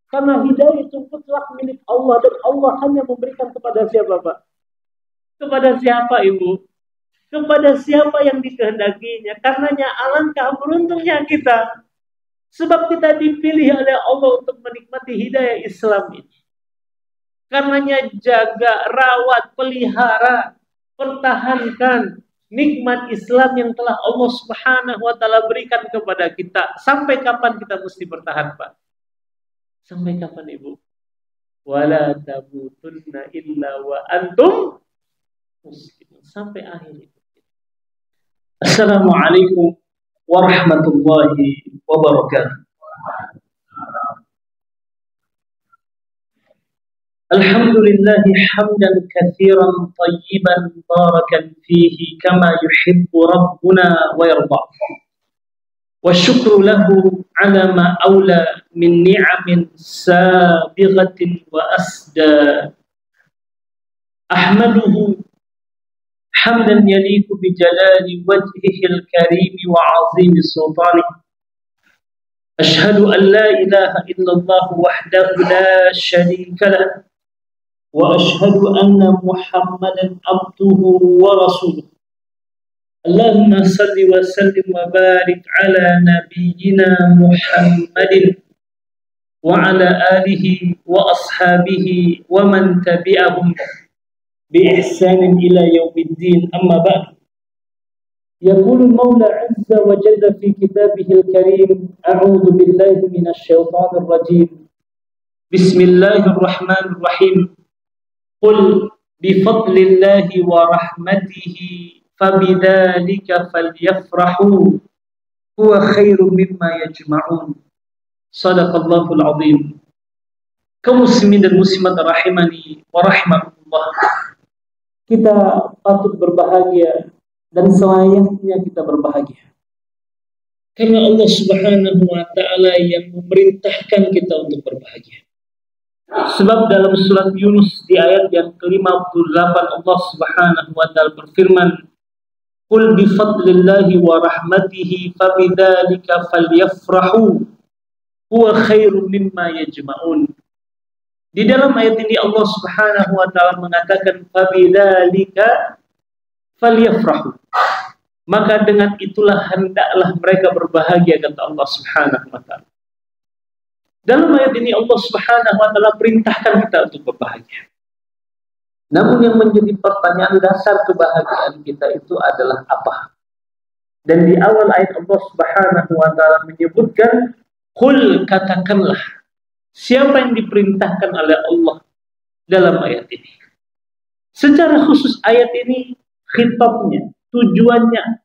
Karena hidayah itu mutlak milik Allah dan Allah hanya memberikan kepada siapa, Pak? Kepada siapa, Ibu? Kepada siapa yang dikehendakinya. Karenanya alangkah beruntungnya kita. Sebab kita dipilih oleh Allah untuk menikmati hidayah Islam ini. Karenanya jaga, rawat, pelihara, pertahankan nikmat Islam yang telah Allah Subhanahu wa taala berikan kepada kita. Sampai kapan kita mesti bertahan, Pak? Sampai kapan, Ibu? Wala tamutunna illa wa antum muslimun. Sampai akhir itu. Assalamualaikum warahmatullahi wabarakatuh. Alhamdulillah hamdan katsiran tayyiban barakan fihi kama yuhibbu rabbuna wa yarda. Wa syukru lahu ala ma awla min ni'amin sabighatin wa asda. Ahmaduhu hamdan yaliku bi jalali wajhihil karim wa azimi sultanih. Ashhadu an la ilaha illallah wahdahu la syarika lah wa ashhadu anna Muhammadan abduhu wa rasuluh. Allahumma salli wa sallim wa barik ala nabiyyina Muhammadin wa ala alihi wa ashabihi wa man tabi'ahum bi ihsanin ila yaumiddin. Amma ba'd. يقول المولى عز وجل في كتابه الكريم أعوذ بالله من الشيطان الرجيم بسم الله الرحمن الرحيم قل بفضل الله ورحمته فبذلك فليفرحوا هو خير مما يجمعون صدق الله العظيم. Kaum muslimin dan muslimat rahimani wa rahimakumullah, kita patut berbahagia dan selayaknya kita berbahagia karena Allah Subhanahu wa taala yang memerintahkan kita untuk berbahagia. Sebab dalam surat Yunus di ayat yang ke-58 Allah Subhanahu wa taala berfirman, "Qul bi fadlillahi wa rahmatihi fabidzalika falyafrahu huwa khairum mimma yajma'un." Di dalam ayat ini Allah Subhanahu wa taala mengatakan fabidzalika falyafrahu. Maka dengan itulah hendaklah mereka berbahagia, kata Allah Subhanahu wa taala. Dalam ayat ini Allah Subhanahu wa taala perintahkan kita untuk berbahagia. Namun yang menjadi pertanyaan dasar kebahagiaan kita itu adalah apa? Dan di awal ayat Allah Subhanahu wa taala menyebutkan, "Qul," katakanlah. Siapa yang diperintahkan oleh Allah dalam ayat ini? Secara khusus ayat ini khitabnya, tujuannya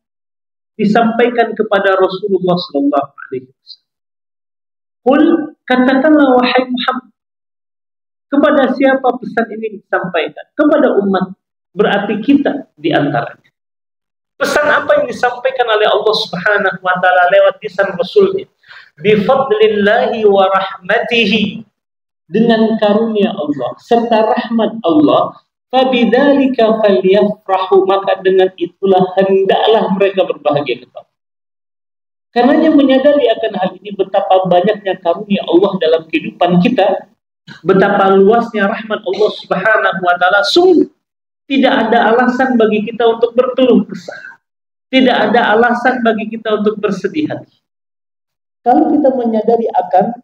disampaikan kepada Rasulullah sallallahu alaihi wasallam. Qul, katakanlah wahai Muhammad. Kepada siapa pesan ini disampaikan? Kepada umat, berarti kita di antaranya. Pesan apa yang disampaikan oleh Allah Subhanahu wa taala lewat lisan Rasulnya? Bi fadlillahi wa rahmatihi, dengan karunia Allah serta rahmat Allah. Fabidzalika falyafrahu, maka dengan itulah hendaklah mereka berbahagia. Karenanya menyadari akan hal ini, betapa banyaknya karunia Allah dalam kehidupan kita, betapa luasnya rahmat Allah Subhanahu wa taala, sungguh tidak ada alasan bagi kita untuk berkeluh kesah. Tidak ada alasan bagi kita untuk bersedih hati. Kalau kita menyadari akan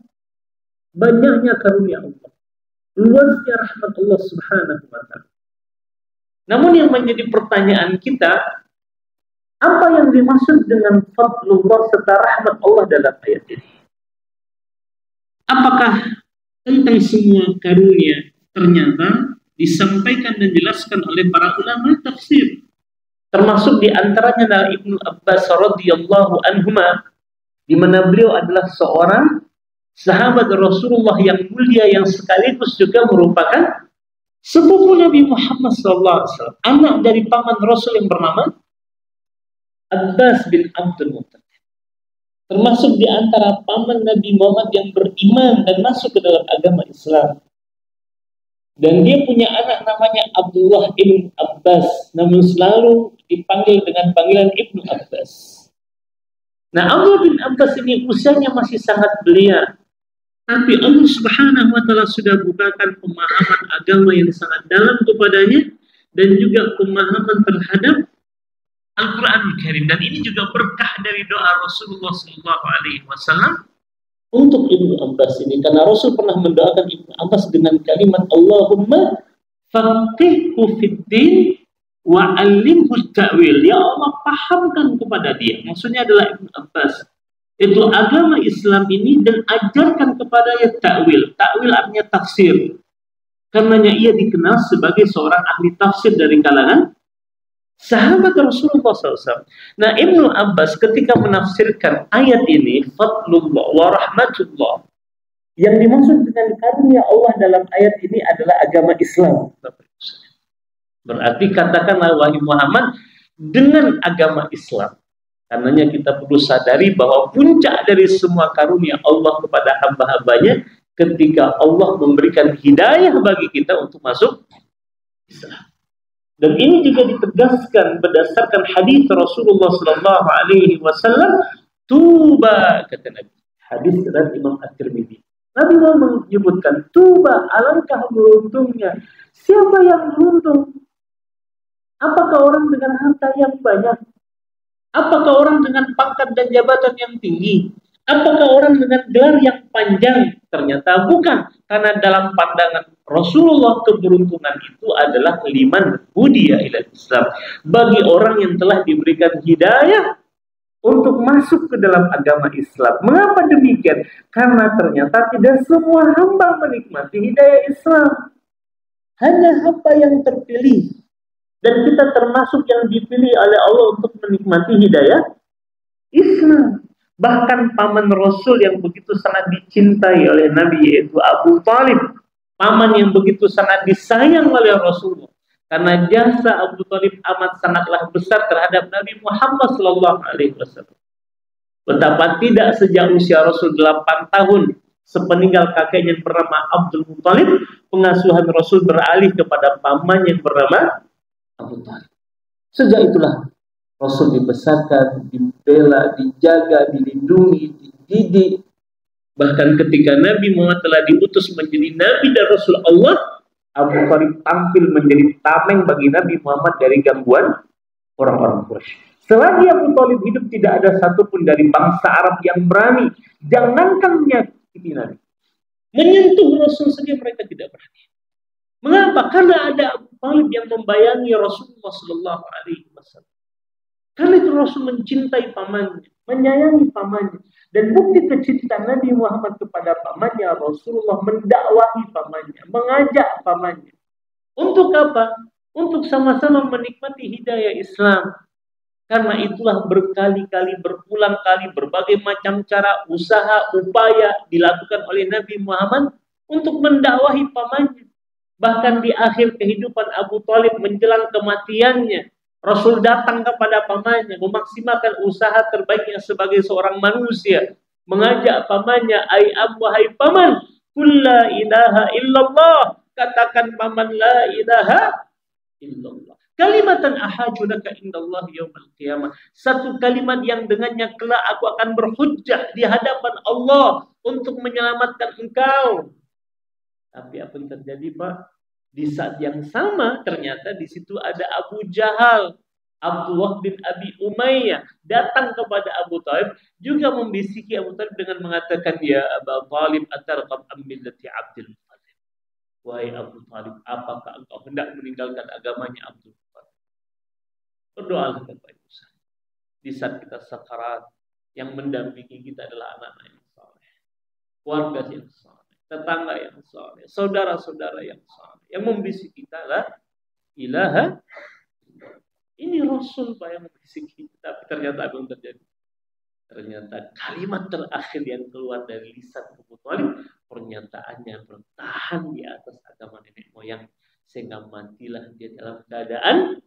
banyaknya karunia Allah, luasnya rahmat Allah Subhanahu wa taala. Namun yang menjadi pertanyaan kita, apa yang dimaksud dengan fadlullah serta rahmat Allah dalam ayat ini? Apakah tentang semua karunia ternyata disampaikan dan dijelaskan oleh para ulama tafsir? Termasuk di antaranya adalah Ibnu Abbas radhiyallahu anhuma, di mana beliau adalah seorang sahabat Rasulullah yang mulia yang sekaligus juga merupakan sepupu Nabi Muhammad SAW, anak dari paman Rasul yang bernama Abbas bin Abdul Muttalib. Termasuk di antara paman Nabi Muhammad yang beriman dan masuk ke dalam agama Islam. Dan dia punya anak namanya Abdullah bin Abbas, namun selalu dipanggil dengan panggilan Ibnu Abbas. Nah, Abdullah bin Abbas ini usianya masih sangat belia, Tapi Allah Subhanahu wa taala sudah bukakan pemahaman agama yang sangat dalam kepadanya dan juga pemahaman terhadap Al-Qur'anul Karim, dan ini juga berkah dari doa Rasulullah sallallahu alaihi wasallam untuk Ibnu Abbas ini, karena Rasul pernah mendoakan Ibnu Abbas dengan kalimat Allahumma faqihhu fid din wa 'allimhu ta'wil. Ya Allah, pahamkan kepada dia. Maksudnya adalah Ibnu Abbas itu agama Islam ini, dan ajarkan kepadanya ta'wil. Ta'wil artinya tafsir. Karenanya ia dikenal sebagai seorang ahli tafsir dari kalangan sahabat Rasulullah SAW. Nah, Ibnu Abbas ketika menafsirkan ayat ini, fadlullah wa rahmatullah, yang dimaksud dengan karunia Allah dalam ayat ini adalah agama Islam. Berarti katakanlah wahai Muhammad, dengan agama Islam. Karenanya kita perlu sadari bahwa puncak dari semua karunia Allah kepada hamba-hambanya ketika Allah memberikan hidayah bagi kita untuk masuk Islam. Dan ini juga ditegaskan berdasarkan hadis Rasulullah Sallallahu Alaihi Wasallam. Tuba, kata Nabi. Hadis dari Imam At-Tirmidzi. Nabi menyebutkan, tuba, alangkah beruntungnya. Siapa yang beruntung? Apakah orang dengan harta yang banyak? Apakah orang dengan pangkat dan jabatan yang tinggi? Apakah orang dengan gelar yang panjang? Ternyata bukan. Karena dalam pandangan Rasulullah, keberuntungan itu adalah liman hudiya ila Islam. Bagi orang yang telah diberikan hidayah untuk masuk ke dalam agama Islam. Mengapa demikian? Karena ternyata tidak semua hamba menikmati hidayah Islam. Hanya hamba yang terpilih. Dan kita termasuk yang dipilih oleh Allah untuk menikmati hidayah Islam. Bahkan paman Rasul yang begitu sangat dicintai oleh Nabi, yaitu Abu Talib. Paman yang begitu sangat disayang oleh Rasulullah. Karena jasa Abu Talib amat sangatlah besar terhadap Nabi Muhammad SAW. Betapa tidak sejak usia Rasul 8 tahun, sepeninggal kakeknya yang bernama Abdul Muttalib, pengasuhan Rasul beralih kepada paman yang bernama Abu Talib. Sejak itulah Rasul dibesarkan, dibela, dijaga, dilindungi, dididik. Bahkan ketika Nabi Muhammad telah diutus menjadi Nabi dan Rasul Allah, Abu Talib tampil menjadi tameng bagi Nabi Muhammad dari gangguan orang-orang Quraisy. Selagi Abu Talib hidup, tidak ada satupun dari bangsa Arab yang berani, jangankan menyakiti Nabi, menyentuh Rasul saja mereka tidak berani. Mengapa? Karena ada Abu Talib yang membayangi Rasulullah Sallallahu Alaihi Wasallam. Karena itu Rasul mencintai pamannya, menyayangi pamannya, dan bukti kecintaan Nabi Muhammad kepada pamannya, Rasulullah mendakwahi pamannya, mengajak pamannya. Untuk apa? Untuk sama-sama menikmati hidayah Islam. Karena itulah berkali-kali, berulang kali, berbagai macam cara, usaha, upaya dilakukan oleh Nabi Muhammad untuk mendakwahi pamannya. Bahkan di akhir kehidupan Abu Talib menjelang kematiannya, Rasul datang kepada pamannya, memaksimalkan usaha terbaiknya sebagai seorang manusia, mengajak pamannya, "Ai Abu, hai paman, qul la ilaha illallah." Katakan paman, la ilaha illallah. Kalimatan ahaju laka indallah yaumil qiyamah. Satu kalimat yang dengannya kelak aku akan berhujjah di hadapan Allah untuk menyelamatkan engkau. Tapi apa yang terjadi, Pak? Di saat yang sama ternyata di situ ada Abu Jahal, Abdullah bin Abi Umayyah datang kepada Abu Talib, juga membisiki Abu Talib dengan mengatakan, "Ya Abu Talib, atarqab am millati Abdul Muttalib." Wahai Abu Talib, apakah engkau hendak meninggalkan agamanya Abdul Muttalib? Berdoalah kepada Tuhan. Di saat kita sakarat, yang mendampingi kita adalah anak-anak yang saleh, keluarga yang saleh, tetangga yang saleh, saudara-saudara yang saleh. Yang membisiki kita lah ilaha. Ini Rasul Pak yang membisiki kita. Tapi ternyata apa yang terjadi? Ternyata kalimat terakhir yang keluar dari lisan Abu Talib, pernyataannya bertahan di atas agama nenek moyang, sehingga matilah dia dalam keadaan.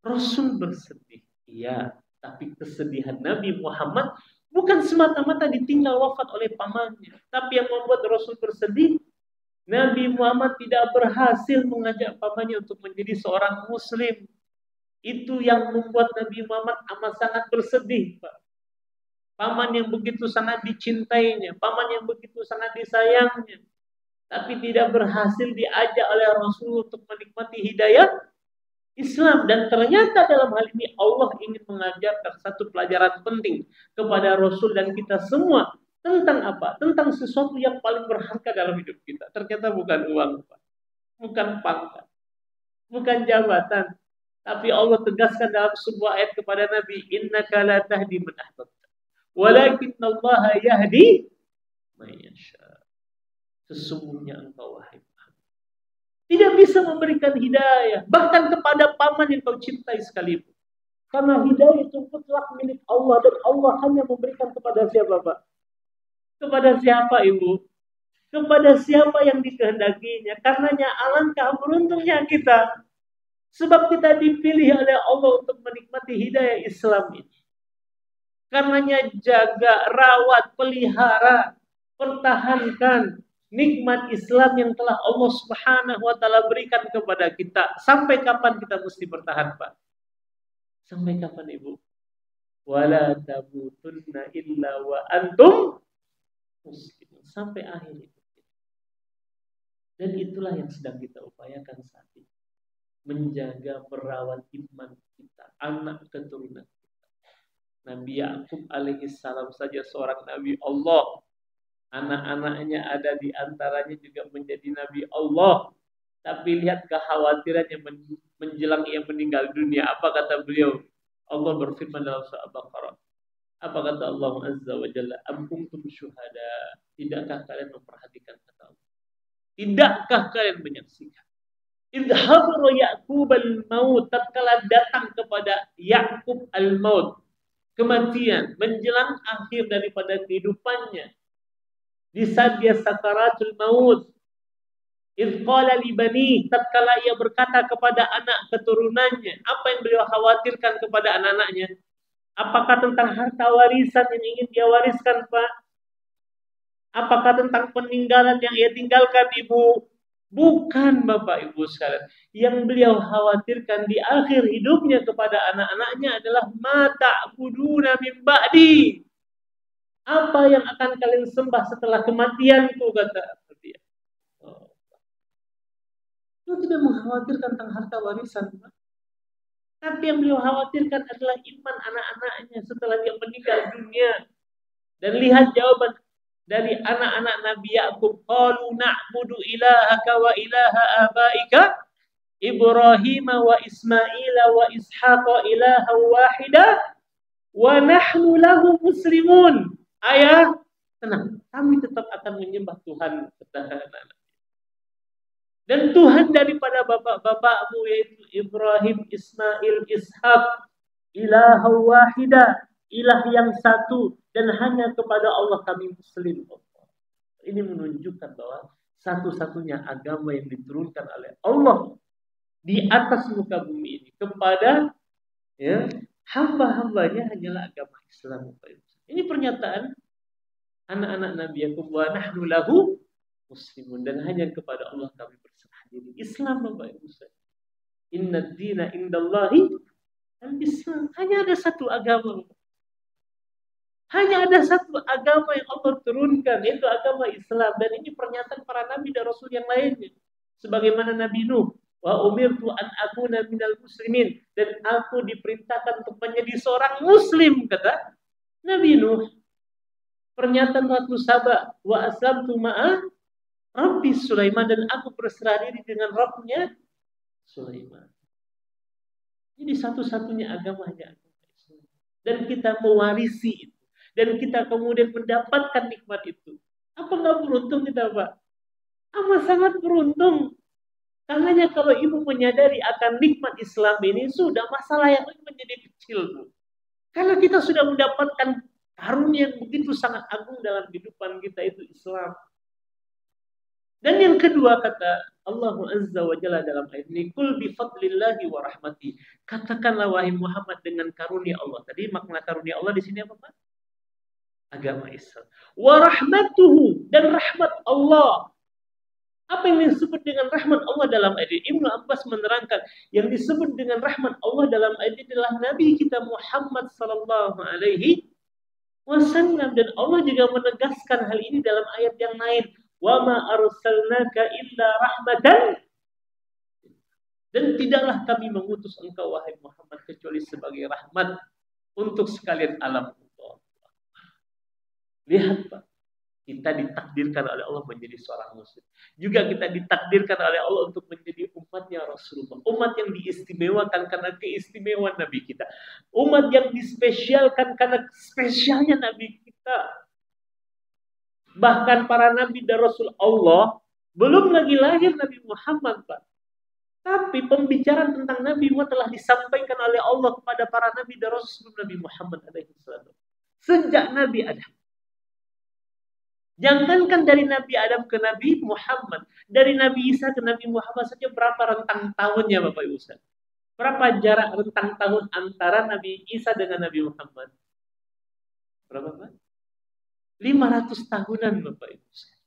Rasul bersedih, iya, tapi kesedihan Nabi Muhammad bukan semata-mata ditinggal wafat oleh pamannya, tapi yang membuat Rasul bersedih, Nabi Muhammad tidak berhasil mengajak pamannya untuk menjadi seorang Muslim. Itu yang membuat Nabi Muhammad amat sangat bersedih, Pak. paman yang begitu sangat dicintainya, paman yang begitu sangat disayangnya, tapi tidak berhasil diajak oleh Rasul untuk menikmati hidayah Islam. Dan ternyata dalam hal ini Allah ingin mengajarkan satu pelajaran penting kepada Rasul dan kita semua. Tentang apa? Tentang sesuatu yang paling berharga dalam hidup kita. Ternyata bukan uang, bukan pangkat, bukan jabatan. Tapi Allah tegaskan dalam sebuah ayat kepada Nabi, innaka la tahdi man ahbabta, walakinnallaha yahdi man yasha. Sesungguhnya engkau, wahai Muhammad, tidak bisa memberikan hidayah bahkan kepada paman yang kau cintai sekalipun. Karena hidayah itu mutlak milik Allah, dan Allah hanya memberikan kepada siapa, Pak? Kepada siapa, Ibu? Kepada siapa yang dikehendakinya. Karenanya alangkah beruntungnya kita, sebab kita dipilih oleh Allah untuk menikmati hidayah Islam ini. Karenanya jaga, rawat, pelihara, pertahankan nikmat Islam yang telah Allah Subhanahu wa taala berikan kepada kita. Sampai kapan kita mesti bertahan, Pak? Sampai kapan, Ibu? Wala tamutunna illa wa antum muslimun. Sampai akhir hidup. Dan itulah yang sedang kita upayakan saat ini. Menjaga, merawat iman kita, anak keturunan kita. Nabi Yakub alaihissalam saja seorang Nabi Allah. Anak-anaknya ada di antaranya juga menjadi Nabi Allah. Tapi lihat kekhawatirannya menjelang ia meninggal dunia. Apa kata beliau? Allah berfirman dalam surah Al-Baqarah. Apa kata Allah Azza wa Jalla? Am kuntum syuhada. Tidakkah kalian memperhatikan kata Allah? Tidakkah kalian menyaksikan? Idhabara Ya'qub al-maut. Tatkala datang kepada Ya'qub al-maut, kematian, menjelang akhir daripada kehidupannya. Di saat dia sakaratul maut, idh qala li bani, tatkala ia berkata kepada anak keturunannya, apa yang beliau khawatirkan kepada anak-anaknya? Apakah tentang harta warisan yang ingin dia wariskan, Pak? Apakah tentang peninggalan yang ia tinggalkan, Ibu? Bukan, Bapak Ibu sekalian. Yang beliau khawatirkan di akhir hidupnya kepada anak-anaknya adalah mata buduna min ba'di. Apa yang akan kalian sembah setelah kematianku, kata dia. Beliau tidak mengkhawatirkan tentang harta warisan, Pak. Tapi yang beliau khawatirkan adalah iman anak-anaknya setelah dia meninggal dunia. Dan lihat jawaban dari anak-anak Nabi Yakub, qalu na'budu ilahaka wa ilaha abaika Ibrahim wa Ismail wa Ishaq ilaha wahida wa nahnu lahu muslimun. Ayah, tenang, kami tetap akan menyembah Tuhan, kata anak-anak. Dan Tuhan daripada bapak-bapakmu yaitu Ibrahim, Ismail, Ishaq, ilaha wahida, ilah yang satu, dan hanya kepada Allah kami muslim. Ini menunjukkan bahwa satu-satunya agama yang diturunkan oleh Allah di atas muka bumi ini kepada hamba-hambanya hanyalah agama Islam. Ini pernyataan anak-anak Nabi Yakub, wa nahnu lahu muslimun, dan hanya kepada Allah kami berserah diri. Islam, Bapak Ibu. Inna dina indallahi al-Islam. Hanya ada satu agama. Hanya ada satu agama yang Allah turunkan, yaitu agama Islam. Dan ini pernyataan para nabi dan rasul yang lainnya. Sebagaimana Nabi Nuh, wa umirtu an akuna minal muslimin, dan aku diperintahkan untuk menjadi seorang muslim, kata Nabi Nuh. Pernyataan Ratu Saba, wa aslamtu ma'a Rabbi Sulaiman, dan aku berserah diri dengan Rabbnya Sulaiman. Jadi satu-satunya agama hanya agama Islam. Dan kita mewarisi itu. Dan kita kemudian mendapatkan nikmat itu. Apa nggak beruntung kita, Pak? Amat sangat beruntung. Karenanya kalau ibu menyadari akan nikmat Islam ini, sudah masalah yang lain menjadi kecil, Bu. Karena kita sudah mendapatkan karunia yang begitu sangat agung dalam kehidupan kita, itu Islam. Dan yang kedua, kata Allah Azza wa Jalla dalam ayat ini, kul bi fadlillahi wa rahmati. Katakanlah wahai Muhammad dengan karunia Allah. Tadi makna karunia Allah di sini apa, Pak? Agama Islam. Wa rahmatuhu, dan rahmat Allah. Apa yang disebut dengan rahmat Allah dalam ayat ini? Ibnu Abbas menerangkan, yang disebut dengan rahmat Allah dalam ayat ini adalah Nabi kita Muhammad sallallahu alaihi wasallam. Dan Allah juga menegaskan hal ini dalam ayat yang lain. Wa ma arsalnaka illa rahmatan. Dan tidaklah kami mengutus engkau wahai Muhammad kecuali sebagai rahmat untuk sekalian alam. Lihat Pak, kita ditakdirkan oleh Allah menjadi seorang muslim. Juga kita ditakdirkan oleh Allah untuk menjadi umatnya Rasulullah. Umat yang diistimewakan karena keistimewaan Nabi kita. Umat yang dispesialkan karena spesialnya Nabi kita. Bahkan para Nabi dan Rasul Allah belum lagi lahir Nabi Muhammad Pak. Tapi pembicaraan tentang Nabi Muhammad telah disampaikan oleh Allah kepada para Nabi dan Rasul Nabi Muhammad alaihissalam. Sejak Nabi Adam. Jangankan dari Nabi Adam ke Nabi Muhammad. Dari Nabi Isa ke Nabi Muhammad saja berapa rentang tahunnya Bapak Ibu Ustaz? Berapa jarak rentang tahun antara Nabi Isa dengan Nabi Muhammad? Berapa Pak? 500 tahunan Bapak Ibu Ustaz.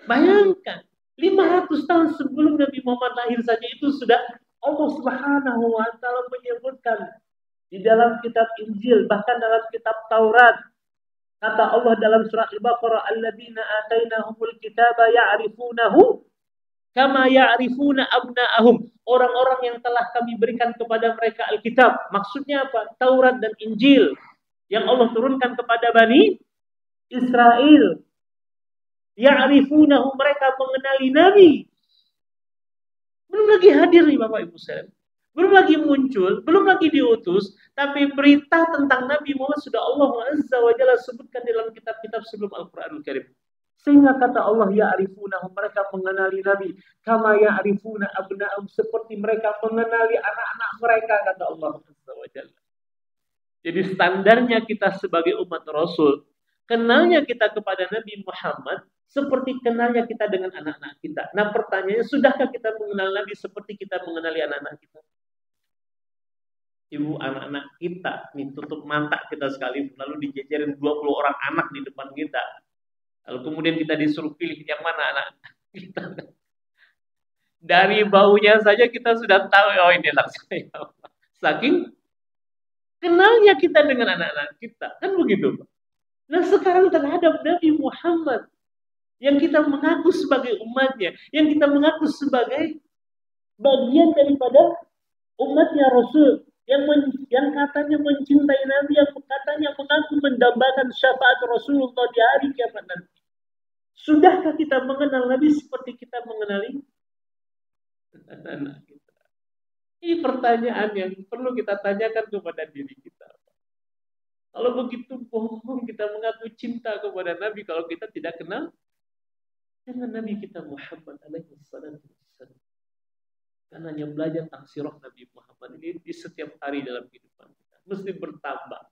Bayangkan. 500 tahun sebelum Nabi Muhammad lahir saja itu sudah Allah Subhanahu wa taala menyebutkan di dalam kitab Injil, bahkan dalam kitab Taurat. Kata Allah dalam surah Al-Baqarah, "Alladzina atainahumul kitaba ya'rifunahu kama ya'rifuna abna'ahum." Orang-orang yang telah kami berikan kepada mereka Alkitab. Maksudnya apa? Taurat dan Injil yang Allah turunkan kepada Bani Israel. Ya'rifunahu, mereka mengenali Nabi. Belum lagi hadir nih Bapak Ibu sekalian. Belum lagi muncul, belum lagi diutus, tapi berita tentang Nabi Muhammad sudah Allah Azza wa Jalla sebutkan dalam kitab-kitab sebelum Al-Qur'anul Karim. Sehingga kata Allah, ya'rifunahu, mereka mengenali Nabi. Kama ya'rifuna abna'ahum, seperti mereka mengenali anak-anak mereka, kata Allah Azza wa Jalla. Jadi standarnya kita sebagai umat Rasul, kenalnya kita kepada Nabi Muhammad seperti kenalnya kita dengan anak-anak kita. Nah pertanyaannya, sudahkah kita mengenal Nabi seperti kita mengenali anak-anak kita? Ibu, anak-anak kita, nih tutup mata kita sekali, lalu dijejerin 20 orang anak di depan kita. Lalu kemudian kita disuruh pilih yang mana anak kita. Dari baunya saja kita sudah tahu, oh ini anak saya. Saking kenalnya kita dengan anak-anak kita. Kan begitu Pak. Nah sekarang terhadap Nabi Muhammad yang kita mengaku sebagai umatnya, yang kita mengaku sebagai bagian daripada umatnya Rasul, yang katanya mencintai Nabi, yang katanya mengaku mendambakan syafaat Rasulullah di hari kiamat nanti. Sudahkah kita mengenal Nabi seperti kita mengenali anak kita? Ini pertanyaan yang perlu kita tanyakan kepada diri kita. Kalau begitu bohong kita mengaku cinta kepada Nabi kalau kita tidak kenal dengan Nabi kita Muhammad alaihi wasallam. Karena hanya belajar tentang sirah Nabi Muhammad ini di setiap hari dalam kehidupan kita. Mesti bertambah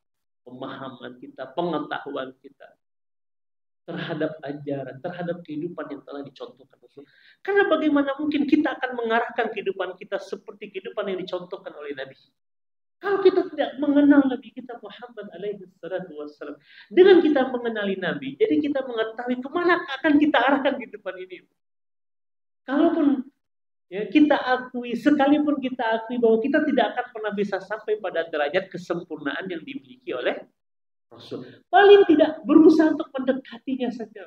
pemahaman kita, pengetahuan kita terhadap ajaran, terhadap kehidupan yang telah dicontohkan Rasul. Karena bagaimana mungkin kita akan mengarahkan kehidupan kita seperti kehidupan yang dicontohkan oleh Nabi? Kalau kita tidak mengenal Nabi kita Muhammad alaihi wasallam, dengan kita mengenali Nabi, jadi kita mengetahui kemana akan kita arahkan kehidupan ini. Kalaupun ya, kita akui, sekalipun kita akui bahwa kita tidak akan pernah bisa sampai pada derajat kesempurnaan yang dimiliki oleh Rasul. Paling tidak berusaha untuk mendekatinya saja.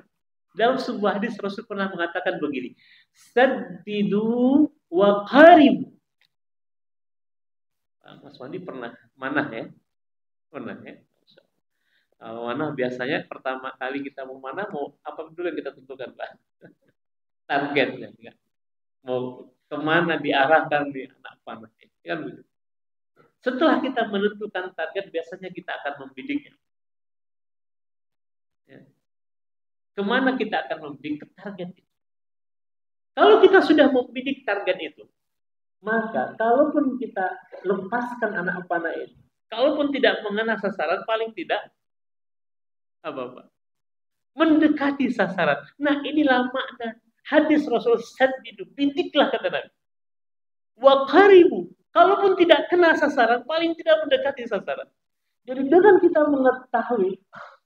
Dalam sebuah hadis Rasul pernah mengatakan begini, saddidu wa qaribu. Mas Wandi pernah manah ya? Pernah ya? Manah biasanya pertama kali kita mau manah, mau apa dulu yang kita tentukan Pak? Targetnya. Ya. Mau kemana diarahkan di anak panah. Ya, kan begitu. Setelah kita menentukan target, biasanya kita akan membidiknya. Ya. Kemana kita akan membidik ke target itu? Kalau kita sudah membidik target itu, maka kalaupun kita lepaskan anak panah itu, kalaupun tidak mengena sasaran, paling tidak apa-apa mendekati sasaran. Nah inilah makna hadis Rasul saddidu, bidiklah kata Nabi. Wa qaribu, kalaupun tidak kena sasaran, paling tidak mendekati sasaran. Jadi dengan kita mengetahui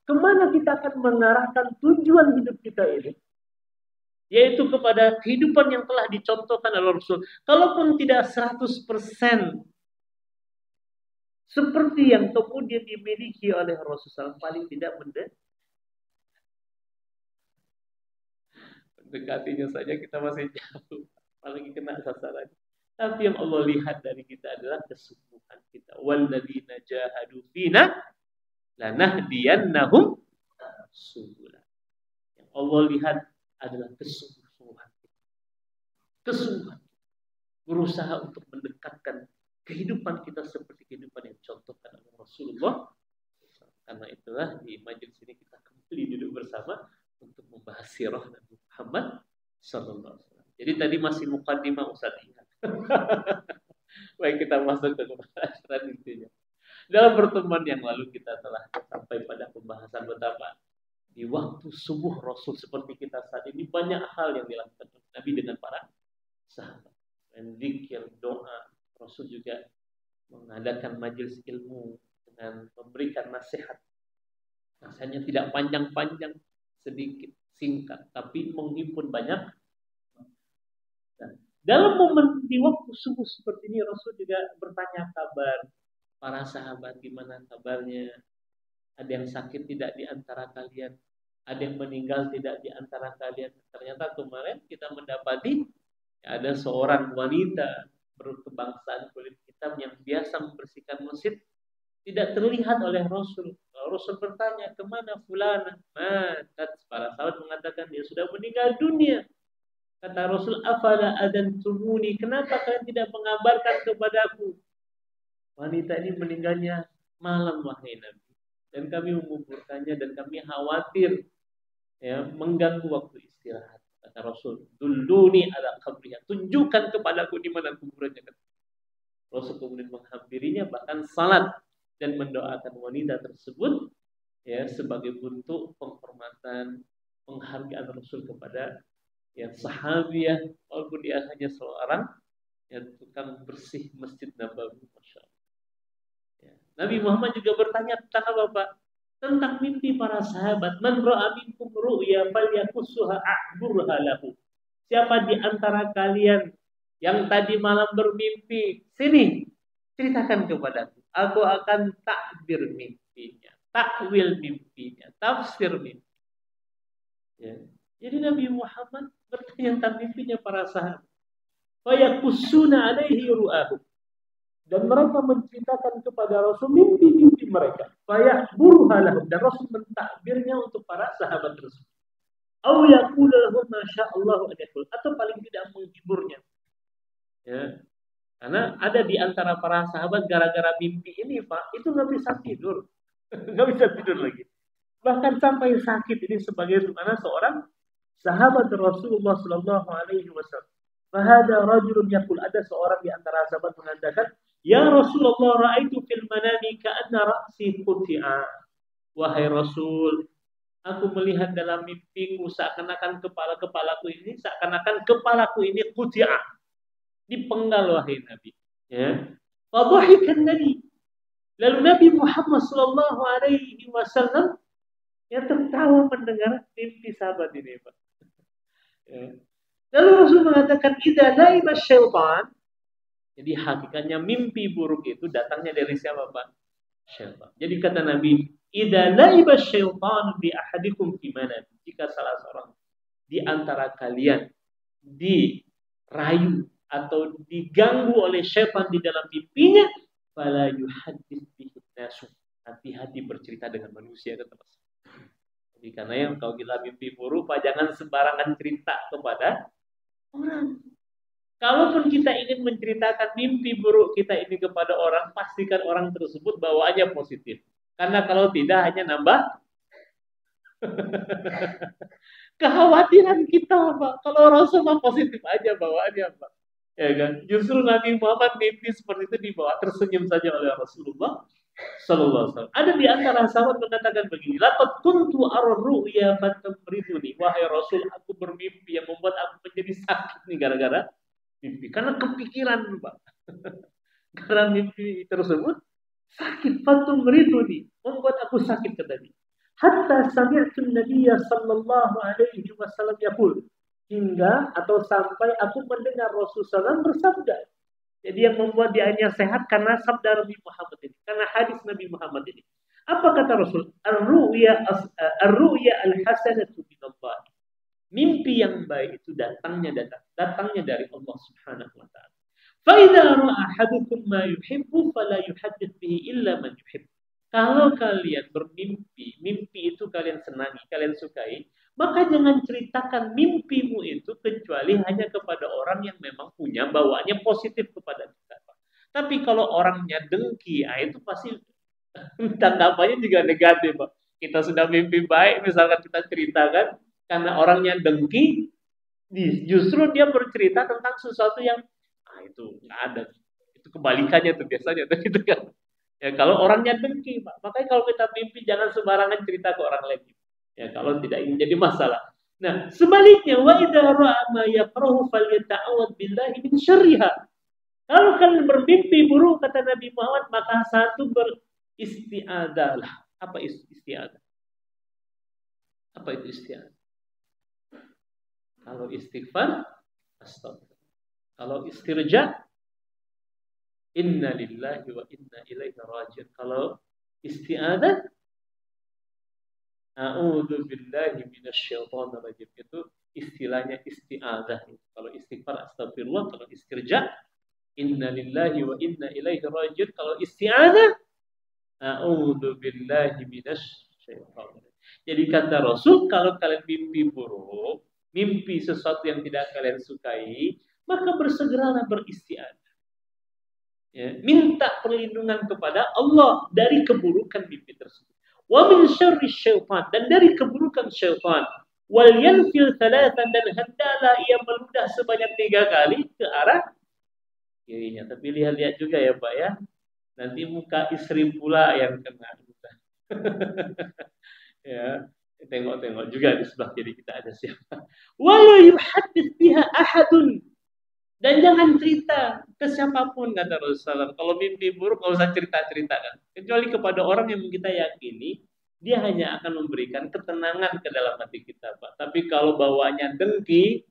kemana kita akan mengarahkan tujuan hidup kita ini, yaitu kepada kehidupan yang telah dicontohkan oleh Rasul. Kalaupun tidak 100% seperti yang kemudian dimiliki oleh Rasulullah SAW, paling tidak mendekatinya saja kita masih jauh, apalagi kena sasaran. Tapi yang Allah lihat dari kita adalah kesungguhan kita. Walladzina jahadu fina lanahdiyannahum subula. Yang Allah lihat adalah kesungguhan kita. Kesungguhan. Berusaha untuk mendekatkan kehidupan kita seperti kehidupan yang contohkan oleh Rasulullah. Karena itulah di majelis ini kita kembali duduk bersama untuk membahas sirah Nabi Muhammad sallallahu alaihi wasallam. Jadi tadi masih muqaddimah Ustaz ingat. Baik, kita masuk ke pembahasan intinya. Dalam pertemuan yang lalu kita telah sampai pada pembahasan betapa di waktu subuh Rasul seperti kita saat ini banyak hal yang dilakukan Nabi dengan para sahabat. Dan zikir, doa, Rasul juga mengadakan majelis ilmu dengan memberikan nasihat. Nasihatnya tidak panjang-panjang, sedikit, singkat, tapi menghimpun banyak. Nah, dalam momen di waktu subuh seperti ini Rasul juga bertanya kabar para sahabat, gimana kabarnya? Ada yang sakit tidak di antara kalian? Ada yang meninggal tidak di antara kalian? Ternyata kemarin kita mendapati ada seorang wanita berkebangsaan kulit hitam yang biasa membersihkan masjid tidak terlihat oleh Rasul. Rasul bertanya, kemana fulana? Matat. Para sahabat mengatakan dia sudah meninggal dunia. Kata Rasul, afala adantumuni, kenapa kalian tidak mengabarkan kepadaku? Wanita ini meninggalnya malam, wahai Nabi. Dan kami menguburkannya dan kami khawatir ya, mengganggu waktu istirahat. Kata Rasul, dulluni ala qabriha, tunjukkan kepadaku di mana kuburannya. Rasul kemudian menghampirinya, bahkan salat dan mendoakan wanita tersebut ya sebagai bentuk penghormatan, penghargaan Rasul kepada yang sahabiah, walaupun dia hanya seorang yang tukang bersih Masjid Nabawi, masya Allah. Ya. Nabi Muhammad juga bertanya tentang apa, Pak? Tentang mimpi para sahabat. Man ra'a minkum ru'ya falyakussuha a'burha lahu. Siapa di antara kalian yang tadi malam bermimpi, sini ceritakan kepadaku. Aku akan takbir mimpinya, takwil mimpinya, tafsir mimpi. Ya. Jadi Nabi Muhammad bertanya tentang mimpinya para sahabat. Fayakussuna alaihi ru'ahu. Dan mereka menceritakan kepada Rasul mimpi-mimpi mereka. Fayahburuha lahum. Dan Rasul mentakbirnya untuk para sahabat tersebut. Aw yaqulu lahum masyaallahu an yaqul. Atau paling tidak menghiburnya. Ya. Karena ada di antara para sahabat gara-gara mimpi ini, Pak, itu nggak bisa tidur. Nggak bisa tidur lagi. Bahkan sampai sakit ini sebagai mana seorang sahabat Rasulullah sallallahu alaihi wasallam. Fahada rajulun yaqul, ada seorang di antara sahabat mengatakan, "Ya Rasulullah, ra'aitu fil manami ka'anna ra'si quti'a." Wahai Rasul, aku melihat dalam mimpiku seakan-akan kepalaku ini quti'a, dipenggal wahai Nabi. Ya. Fadhahikan Nabi. Lalu Nabi Muhammad sallallahu alaihi wasallam yang tertawa mendengar mimpi sahabat ini, Pak. Ya. Lalu Rasul mengatakan, idza laima syaitan. Jadi hakikatnya mimpi buruk itu datangnya dari siapa, Pak? Syaitan. Jadi kata Nabi, idza laima syaitan bi ahadikum fi manam. Jika salah seorang di antara kalian dirayu atau diganggu oleh syaitan di dalam mimpinya, fala yuhaddits bihi nasu. Hati-hati bercerita dengan manusia, kata Rasul. Jadi karena yang kalau kita mimpi buruk, Pak, jangan sembarangan cerita kepada orang. Kalaupun kita ingin menceritakan mimpi buruk kita ini kepada orang, pastikan orang tersebut bawaannya positif. Karena kalau tidak hanya nambah kekhawatiran kita, Pak. Kalau Rasulullah positif aja bawaannya, Pak. Ya kan? Justru Nabi Muhammad mimpi seperti itu dibawa tersenyum saja oleh Rasulullah sallallahu alaihi wasallam. Ada di antara sahabat mengatakan begini, laqad kuntu ar-ru'ya fatamriduni. Wahai Rasul, aku bermimpi yang membuat aku menjadi sakit nih gara-gara mimpi. Karena kepikiran, Pak. Karena mimpi tersebut sakit, fatamriduni, membuat aku sakit katanya. Hatta sami'tu an-nabiyya sallallahu alaihi wasallam yaqul, hingga atau sampai aku mendengar Rasulullah SAW bersabda. Jadi yang membuat dia hanya sehat karena sabda Nabi Muhammad ini, karena hadis Nabi Muhammad ini. Apa kata Rasul? Ar-ru'ya al-hasanatu minallah. Mimpi yang baik itu datangnya dari Allah Subhanahu wa taala. Fa idza ra'a ahadukum ma yuhibbu fala yuhaddits bihi illa man yuhibbu. Kalau kalian bermimpi, mimpi itu kalian senangi, kalian sukai, maka jangan ceritakan mimpimu itu kecuali hanya kepada orang yang memang punya bawaannya positif kepada kita. Tapi kalau orangnya dengki, itu pasti tanggapannya juga negatif, Pak. Kita sudah mimpi baik, misalkan kita ceritakan, karena orangnya dengki, justru dia bercerita tentang sesuatu yang itu nggak ada. Itu kebalikannya tuh biasanya tuh gitu kan. Ya kalau orangnya dengki, Pak. Makanya kalau kita mimpi jangan sembarangan cerita ke orang lain. Ya kalau tidak ingin jadi masalah. Nah, sebaliknya wa idza ra'a ma yakrahu falyata'awwad billahi min syarriha. Kalau kalian bermimpi buruk kata Nabi Muhammad, maka satu beristi'adzah. Apa isti'adzah? Apa itu isti'adzah? Kalau istighfar, astagfirullah. Kalau istirja, inna lillahi wa inna ilaihi raji'un. Kalau isti'adzah, a'udzu billahi minasyaitonir rajim. Itu istilahnya isti'adzah. Kalau istighfar, astagfirullah. Kalau istirja, inna lillahi wa inna ilaihi raji'un. Kalau isti'adzah, a'udzu billahi minasyaitonir rajim. Jadi kata Rasul, kalau kalian mimpi buruk, mimpi sesuatu yang tidak kalian sukai, maka bersegeralah beristi'adzah. Ya, minta perlindungan kepada Allah dari keburukan mimpi tersebut. Wa min syarri syaitan, dan dari keburukan syaitan. Wal yanfil thalathan, dan hendaklah ia meludah sebanyak 3 kali ke arah kirinya. Tapi lihat-lihat juga ya Pak ya. Nanti muka istri pula yang kena. Ya, tengok-tengok juga di sebelah kiri kita ada siapa. Wala yuhaddits biha ahadun. Dan jangan cerita ke siapapun kata Rasulullah. Kalau mimpi buruk nggak usah cerita-ceritakan. Kecuali kepada orang yang kita yakini, dia hanya akan memberikan ketenangan ke dalam hati kita, Pak. Tapi kalau bawaannya dengki,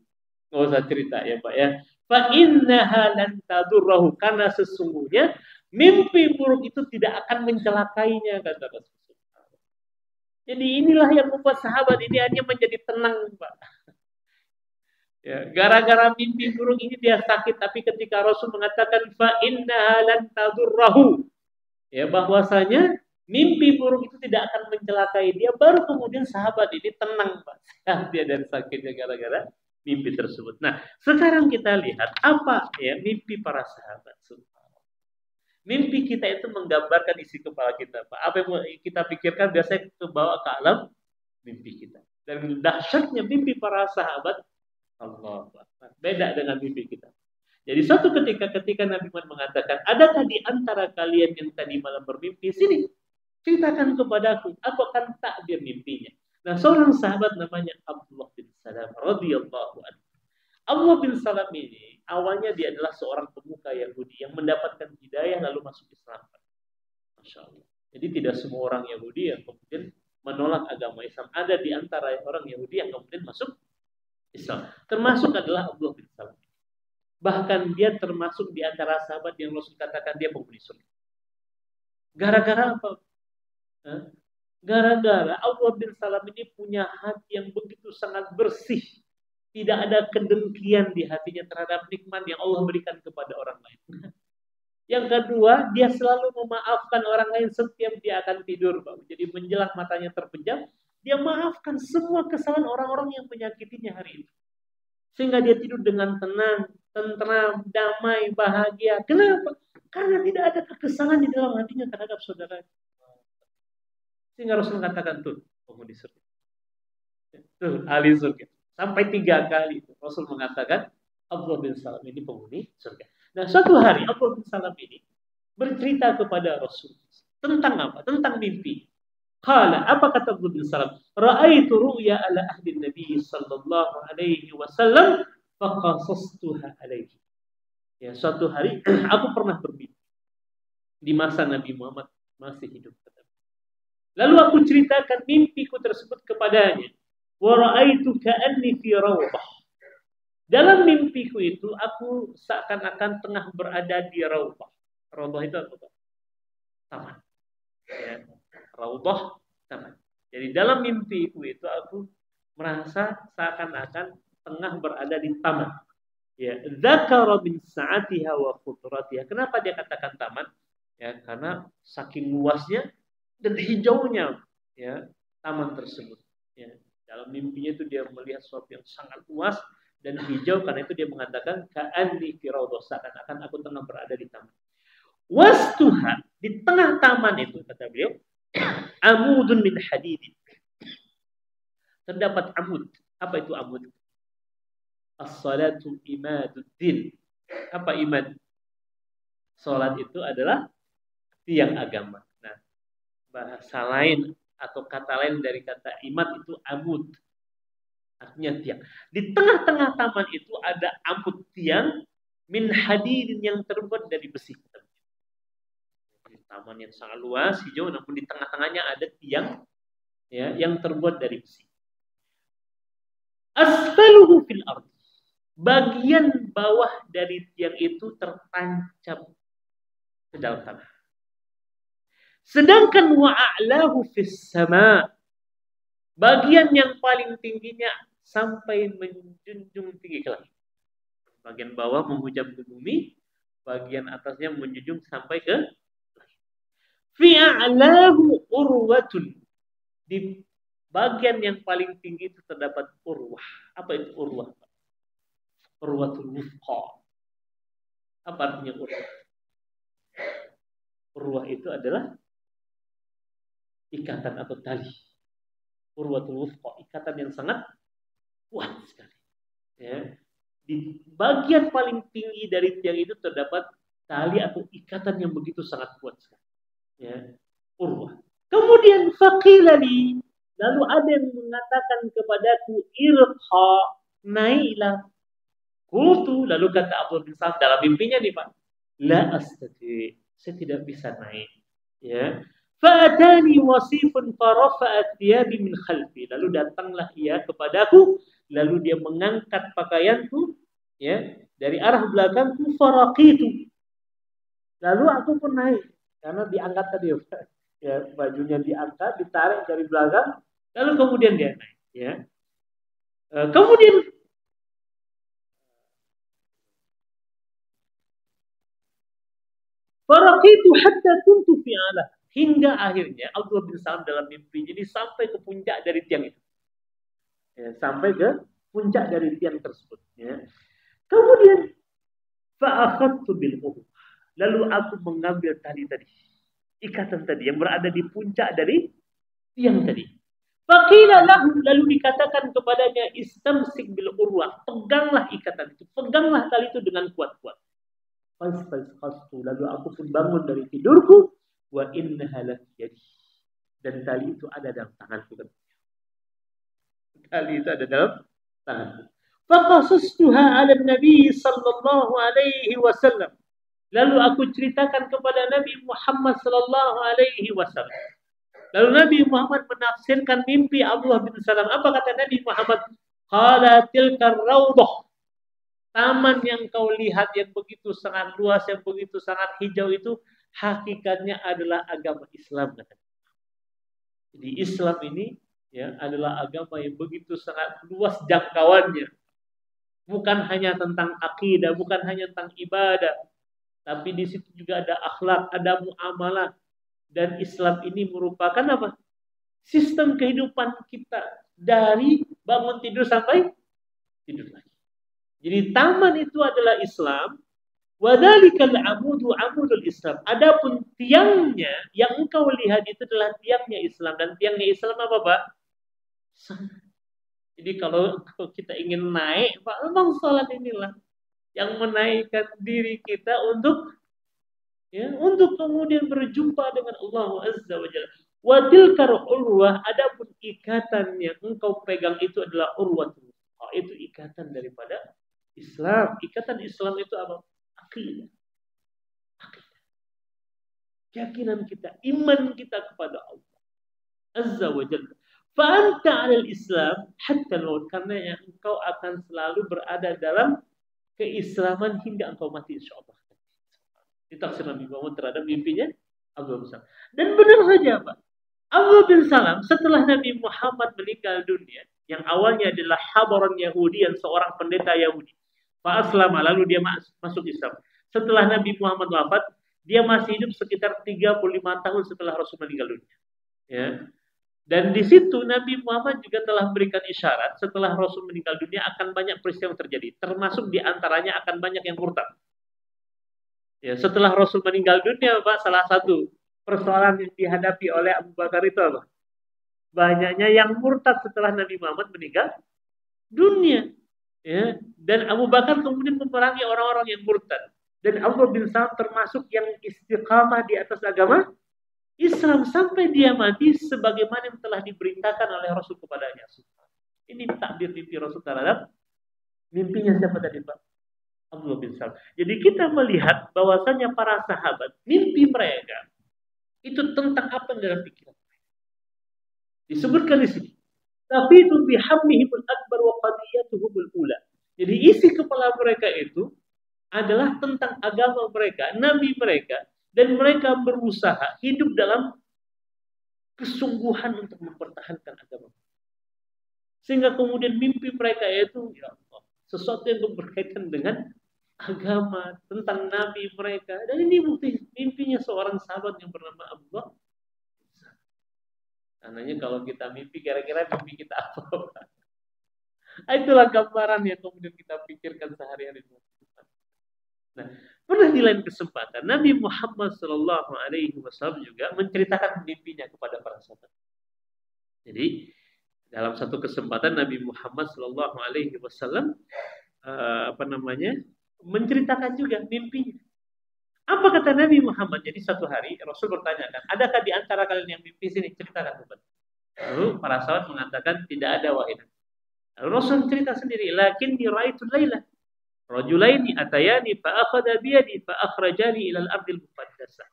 nggak usah cerita ya, Pak ya. Fa innaha lan tadurruhu, karena sesungguhnya mimpi buruk itu tidak akan mencelakainya kata Rasulullah. Jadi inilah yang membuat sahabat ini hanya menjadi tenang, Pak. Ya, gara-gara mimpi buruk ini dia sakit, tapi ketika Rasul mengatakan fa innaha lan tadurruhu, ya bahwasanya mimpi buruk itu tidak akan mencelakai dia, baru kemudian sahabat ini tenang, Pak. Dia dari sakitnya gara-gara mimpi tersebut. Nah, sekarang kita lihat apa ya mimpi para sahabat. Mimpi kita itu menggambarkan isi kepala kita, Pak. Apa yang kita pikirkan biasanya kebawa ke alam mimpi kita. Dan dahsyatnya mimpi para sahabat, Allah, beda dengan mimpi kita. Jadi suatu ketika Nabi Muhammad mengatakan, adakah di antara kalian yang tadi malam bermimpi? Sini, ceritakan kepadaku, apa kan takbir mimpinya. Nah, seorang sahabat namanya Abdullah bin Salam radhiyallahu anhu. Abdullah bin Salam ini awalnya dia adalah seorang pemuka Yahudi yang mendapatkan hidayah lalu masuk Islam. Masya Allah. Jadi tidak semua orang Yahudi yang kemudian menolak agama Islam. Ada di antara orang Yahudi yang kemudian masuk Islam. Termasuk adalah Abdullah bin Salam. Bahkan dia termasuk di antara sahabat yang Rasul katakan dia penghuni surga. Gara-gara apa? Gara-gara Abdullah bin Salam ini punya hati yang begitu sangat bersih. Tidak ada kedengkian di hatinya terhadap nikmat yang Allah berikan kepada orang lain. Yang kedua, dia selalu memaafkan orang lain setiap dia akan tidur. Jadi menjelang matanya terpejam, dia maafkan semua kesalahan orang-orang yang menyakitinya hari itu. Sehingga dia tidur dengan tenang, tentram, damai, bahagia. Kenapa? Karena tidak ada kekesalan di dalam hatinya terhadap saudara. Sehingga Rasul mengatakan tuh, penghuni surga. Tuh, ahli surga. Sampai 3 kali Rasul mengatakan Abdullah bin Salam ini penghuni surga. Nah, suatu hari Abdullah bin Salam ini bercerita kepada Rasul tentang apa? Tentang mimpi. Qala, apa kata Abdullah bin Salam? Ra'aitu ru'ya ala ahli Nabi sallallahu alaihi wasallam faqasastuha alaihi. Ya, suatu hari aku pernah bermimpi di masa Nabi Muhammad masih hidup. Lalu aku ceritakan mimpiku tersebut kepadanya. Wa ra'aitu ka'anni fi rawdah. Dalam mimpiku itu aku seakan-akan tengah berada di raudhah. Raudhah itu apa, Pak? Taman. Ya. Raudhah, taman. Jadi dalam mimpiku itu aku merasa seakan-akan tengah berada di taman. Ya, dzakara min sa'atiha wa khudratiha. Kenapa dia katakan taman? Ya, karena saking luasnya dan hijaunya ya taman tersebut. Ya, dalam mimpinya itu dia melihat sesuatu yang sangat luas dan hijau, karena itu dia mengatakan ka'anni fi raudhah, seakan-akan aku tengah berada di taman. Wastuha, di tengah taman itu kata beliau, amudun min hadidin. Terdapat amud. Apa itu amud? As-salatu imaduddin. Apa imad? Salat itu adalah tiang agama. Nah, bahasa lain atau kata lain dari kata imad itu amud. Artinya tiang. Di tengah-tengah taman itu ada amud tiang min hadidin yang terbuat dari besi. Di taman yang sangat luas, hijau, namun di tengah-tengahnya ada tiang ya yang terbuat dari besi. Asfaluhu fil ardh. Bagian bawah dari tiang itu tertancap ke dalam tanah. Sedangkan wa'a'lahu fis sama, bagian yang paling tingginya sampai menjunjung tinggi ke langit. Bagian bawah menghujam ke bumi, bagian atasnya menjunjung sampai ke langit. Fi'a'lahu urwatun. Di bagian yang paling tinggi itu terdapat urwah. Apa itu urwah? Urwatul wufqa. Apa artinya urwah? Urwah itu adalah ikatan atau tali. Urwatul wufqa, ikatan yang sangat kuat sekali. Ya. Di bagian paling tinggi dari tiang itu terdapat tali atau ikatan yang begitu sangat kuat sekali. Ya. Urwah. Kemudian faqilali, lalu ada yang mengatakan kepadaku, irqa, naiklah. Kultu, lalu kata Abu bin Sa'ad dalam mimpinya nih Pak, la astati, saya tidak bisa naik. Ya. Fa'atani wasifun farafa'at thiyabi min khalfi. Lalu datanglah ia kepadaku, lalu dia mengangkat pakaianku ya dari arah belakangku, faraqitu. Lalu aku pun naik karena diangkat tadi ya, bajunya diangkat, ditarik dari belakang, lalu kemudian dia naik ya. Kemudian faraqitu hatta kuntu fi ala, hingga akhirnya Abdullah bin Salam dalam mimpi jadi sampai ke puncak dari tiang itu. Ya, sampai ke puncak dari tiang tersebut ya. Kemudian fa'akhadtu bil urwah, lalu aku mengambil tali tadi, ikatan tadi yang berada di puncak dari tiang tadi. Faqila lahu, lalu dikatakan kepadanya, istamsik bil urwah, peganglah ikatan itu, peganglah tali itu dengan kuat-kuat. Lalu aku pun bangun dari tidurku, wa innaha lafiyadi, dan tali itu ada dalam tanganku. Tali itu ada dalam tanganku. Faqasustuha 'ala Nabi sallallahu alaihi wasallam. Lalu aku ceritakan kepada Nabi Muhammad sallallahu alaihi wasallam. Lalu Nabi Muhammad menafsirkan mimpi Abdullah bin Salam. Apa kata Nabi Muhammad? Qala tilka raudhah. Taman yang kau lihat yang begitu sangat luas, yang begitu sangat hijau itu hakikatnya adalah agama Islam. Jadi Islam ini ya adalah agama yang begitu sangat luas jangkauannya. Bukan hanya tentang akidah, bukan hanya tentang ibadah, tapi di situ juga ada akhlak, ada muamalah. Dan Islam ini merupakan apa? Sistem kehidupan kita dari bangun tidur sampai tidur lagi. Jadi taman itu adalah Islam. Wadzalikal amudu amudul Islam. Adapun tiangnya yang engkau lihat itu adalah tiangnya Islam, dan tiangnya Islam apa, Pak? Jadi kalau kita ingin naik, Pak, memang salat inilah yang menaikkan diri kita untuk ya, untuk kemudian berjumpa dengan Allah Azza wa Jalla. Wa tilkar urwah, adapun ikatan yang engkau pegang itu adalah urwatul, itu ikatan daripada Islam. Ikatan Islam itu apa? Akidah. Keyakinan kita, iman kita kepada Allah Azza wa Jalla. Fa'anta 'alal Islam hatta al-maut, karena engkau akan selalu berada dalam keislaman hingga engkau mati insyaallah. Itu tafsir Nabi Muhammad terhadap mimpinya Abdullah bin Salam. Dan benar saja Pak, Abdullah bin Salam setelah Nabi Muhammad meninggal dunia, yang awalnya adalah habaron Yahudi, yang seorang pendeta Yahudi, Fa'aslama, lalu dia masuk Islam. Setelah Nabi Muhammad wafat, dia masih hidup sekitar 35 tahun setelah Rasul meninggal dunia. Ya. Dan di situ Nabi Muhammad juga telah memberikan isyarat setelah Rasul meninggal dunia akan banyak peristiwa yang terjadi. Termasuk diantaranya akan banyak yang murtad. Ya, setelah Rasul meninggal dunia, Pak, salah satu persoalan yang dihadapi oleh Abu Bakar itu apa? Banyaknya yang murtad setelah Nabi Muhammad meninggal dunia. Ya. Dan Abu Bakar kemudian memerangi orang-orang yang murtad. Dan Abdullah bin Salam termasuk yang istiqamah di atas agama Islam sampai dia mati sebagaimana yang telah diberitakan oleh Rasul kepadanya. Ini takdir mimpi Rasul terhadap mimpinya siapa tadi Pak? Abdullah bin Salam. Jadi kita melihat bahwasanya para sahabat, mimpi mereka itu tentang apa yang dalam pikiran mereka. Disebutkan di sini. Tapi itu bihammihimul akbar wa qadiyatuhumul ula. Jadi isi kepala mereka itu adalah tentang agama mereka, nabi mereka, dan mereka berusaha hidup dalam kesungguhan untuk mempertahankan agama. Sehingga kemudian mimpi mereka itu ya Allah, sesuatu yang berkaitan dengan agama, tentang nabi mereka. Dan ini bukti mimpinya seorang sahabat yang bernama Abdullah. Karena kalau kita mimpi, kira-kira mimpi kita apa? Itulah gambaran yang kemudian kita pikirkan sehari-hari. Nah, pernah di lain kesempatan Nabi Muhammad SAW juga menceritakan mimpinya kepada para sahabat. Jadi dalam satu kesempatan Nabi Muhammad SAW menceritakan juga mimpinya. Apa kata Nabi Muhammad? Jadi satu hari Rasul bertanyakan, adakah di antara kalian yang mimpi sini? Ceritakan kepada. Lalu para sahabat mengatakan tidak ada wahai Nabi. Lalu Rasul cerita sendiri, lakin diraitul laila rajulaini atayani fa akhadha bi yadi fa akhrajani ila al-ardil muqaddasah.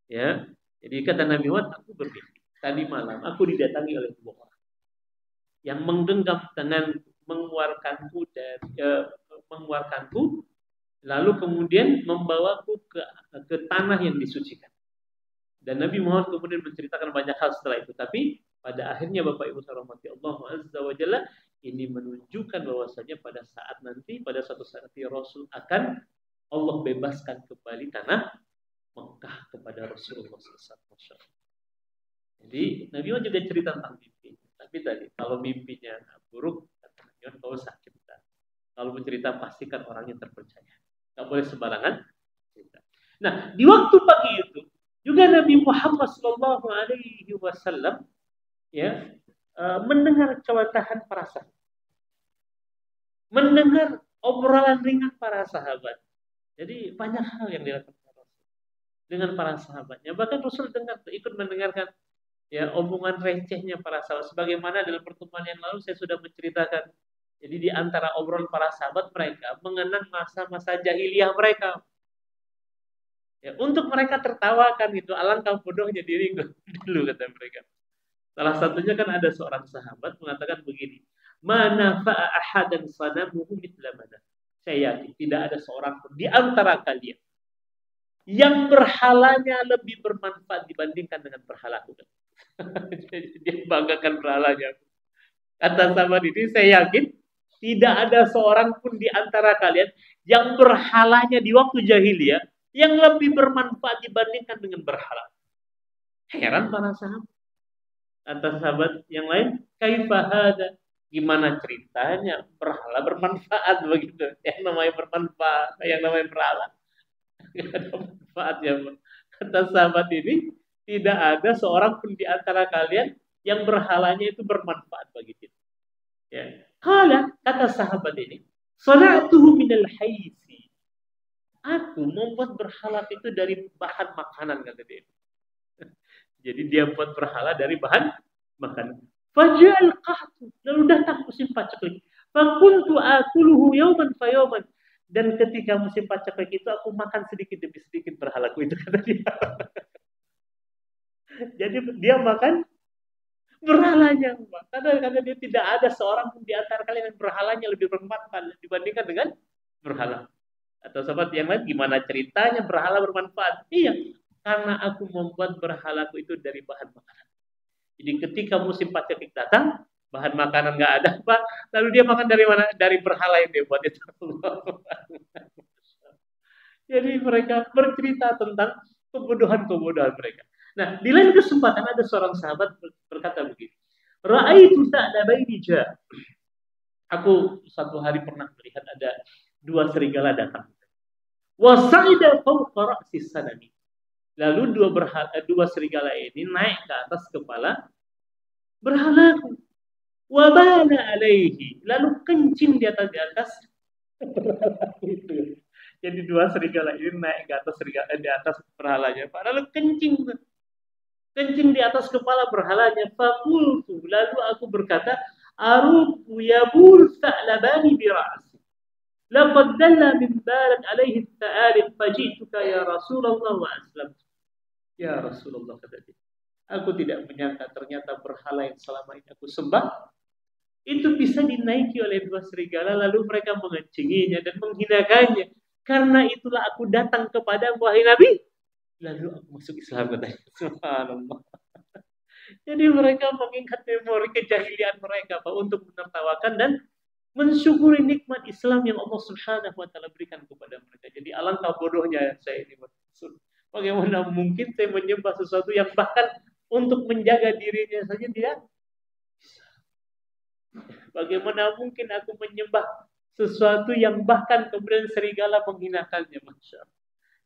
Ya. Jadi kata Nabi Muhammad, aku bermimpi. Tadi malam aku didatangi oleh dua orang yang menggenggam tangan, mengeluarkanku lalu kemudian membawaku ke tanah yang disucikan. Dan Nabi Muhammad kemudian menceritakan banyak hal setelah itu. Tapi pada akhirnya Bapak Ibu rahmati Allah Azza wa Jalla, ini menunjukkan bahwasanya pada saat nanti, pada suatu saat nanti Rasul akan Allah bebaskan kembali tanah Mekah kepada Rasulullah SAW. Jadi Nabi Muhammad juga cerita tentang mimpi. Tapi tadi kalau mimpinya buruk, kata Nabi Muhammad, kalau sakit. Kalau bercerita pastikan orangnya terpercaya. Nggak boleh sembarangan cerita. Nah, di waktu pagi itu juga Nabi Muhammad SAW ya mendengar celotehan para sahabat, mendengar obrolan ringan para sahabat. Jadi banyak hal yang dilakukan Rasul dengan para sahabatnya. Bahkan Rasul ikut mendengarkan ya omongan recehnya para sahabat. Sebagaimana dalam pertemuan yang lalu saya sudah menceritakan. Jadi di antara obrolan para sahabat mereka mengenang masa-masa jahiliyah mereka. Ya, untuk mereka tertawakan gitu, alangkah bodohnya diriku dulu kata mereka. Salah satunya kan ada seorang sahabat mengatakan begini, mana fa'a ahadan sanamuhu mithla mana. Saya yakin tidak ada seorang pun di antara kalian yang berhalanya lebih bermanfaat dibandingkan dengan berhalaku. Dia banggakan berhalanya. Kata sahabat ini, saya yakin tidak ada seorang pun di antara kalian yang berhalanya di waktu jahiliyah yang lebih bermanfaat dibandingkan dengan berhala. Heran para sahabat. Kata sahabat yang lain, kaifahada, gimana ceritanya berhala bermanfaat begitu? Yang namanya bermanfaat, yang namanya berhala. Tidak ada manfaatnya. Kata sahabat ini, tidak ada seorang pun di antara kalian yang berhalanya itu bermanfaat bagi kita. Ya. Kata sahabat ini, salatuhu minal haisi. Aku membuat berhala itu dari bahan makanan, kata dia. Jadi dia buat berhala dari bahan makanan. Faja'al qahtu, lalu datang musim paceklik. Fakuntu akuluhu yawman fayawman. Dan ketika musim paceklik itu aku makan sedikit demi sedikit berhalaku itu, kata dia. Jadi dia makan berhalanya, Pak. Karena dia tidak ada seorang pun di antara kalian yang berhalanya lebih bermanfaat dibandingkan dengan berhala. Atau sahabat yang lain, gimana ceritanya berhala bermanfaat? Iya, karena aku membuat berhalaku itu dari bahan makanan. Jadi ketika musim paceklik datang, bahan makanan nggak ada, Pak. Lalu dia makan dari mana? Dari berhala yang dia buat itu. Jadi mereka bercerita tentang kebodohan-kebodohan mereka. Nah, di lain kesempatan ada seorang sahabat berkata begini, Ra'aitu sa'dabaini ja. Aku satu hari pernah melihat ada dua serigala datang. Wa sa'ida fawqa ra'si sanami. Lalu dua serigala ini naik ke atas kepala berhalaku. Wa bana alaihi. Lalu kencing di atas itu. Jadi dua serigala ini naik ke atas di atas berhalanya. Lalu kencing di atas kepala berhalanya. Fakultu. Lalu aku berkata, Aruku yabul sa'labani bira'asi. Laqad dalla min balat alaihi ta'arif fajituka ya Rasulullah wa aslam. Ya Rasulullah, kata dia. Aku tidak menyangka ternyata berhala yang selama ini aku sembah itu bisa dinaiki oleh dua serigala lalu mereka mengencinginya dan menghinakannya. Karena itulah aku datang kepada wahai Nabi. Lalu aku masuk Islam, katanya. Subhanallah. Jadi mereka mengingat memori kejahilian mereka, Pak, untuk menertawakan dan mensyukuri nikmat Islam yang Allah Subhanahu wa taala berikan kepada mereka. Jadi alangkah bodohnya saya ini. Bagaimana mungkin saya menyembah sesuatu yang bahkan untuk menjaga dirinya saja tidak? Bagaimana mungkin aku menyembah sesuatu yang bahkan kemudian serigala menghinakannya, Masya Allah.